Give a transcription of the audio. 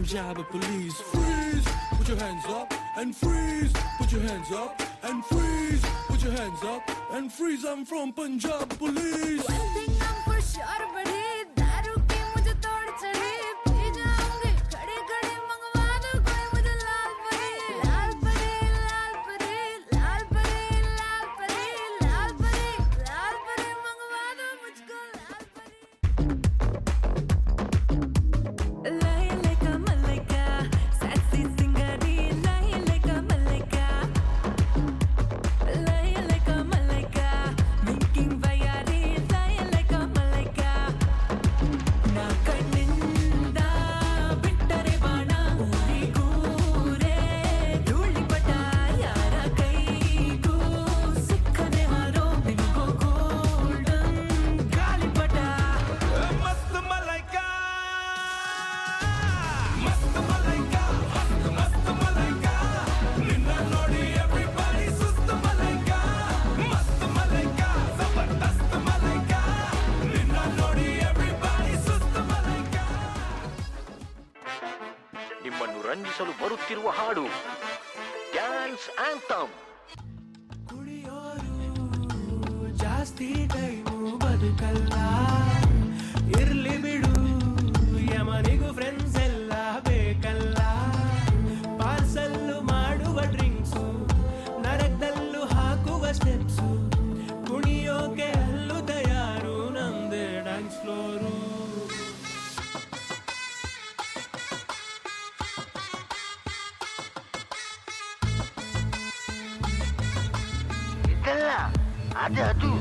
Punjab police. Freeze, put your hands up and freeze, put your hands up and freeze, put your hands up and freeze. I'm from Punjab police. One thing I'm for sure buddy, दारू की मुझे तोड़ चढ़ी, P जाऊंगी खड़े खड़े मंगवा दो कोई मुझे लाल परी, लाल परी, लाल परी, लाल परी, लाल परी, लाल परी, लाल परी मंगवा दो मुझको लाल परी. Lie like a malaika, sexy singari, lie like a malaika, lie like a malaika, winking vayari, lie like a malaika. Na kanninda bittare bana, uri goore dhuli pata, yara kaigu sikkade haro, ningo golden gali pata. मस्त मलाइका मस्त मलाइका मस्त मलाइका निನ್ನ ನೋಡಿ everybody ಸುಸ್ತ ಮಲಾइका ಮಸ್ತ್ ಮಲಾइका ಜಬರ್ದಸ್ತ್ ಮಲಾइका ನಿನ್ನ ನೋಡಿ everybody ಸುಸ್ತ ಮಲಾइका ನಿಮ್ಮನ್ನು ರಂಜಿಸಲು ಬರುತ್ತಿರುವ ಹಾಡು ಡ್ಯಾನ್ಸ್ ಆಂಥಮ್. ಕುಡಿಯೋರು ಜಾಸ್ತಿ ಟೈಮು ಬದುಕಲ್ಲ, ಇರ್ಲಿ ಬಿಡು ಯಮನಿಗೂ ಫ್ರೆಂಡ್ಸ್ ಎಲ್ಲ ಬೇಕಲ್ಲ. ಪಾರ್ಸಲ್ಲು ಮಾಡುವ ಡ್ರಿಂಕ್ಸು, ನರಕದಲ್ಲೂ ಹಾಕುವ ಸ್ಟೆಪ್ಸು, ಕುಣಿಯೋಕೆ ಅಲ್ಲೂ ತಯಾರು ನಮ್ದೇ ಡ್ಯಾನ್ಸ್ ಫ್ಲೋರು. ಇದಲ್ಲ ಅದು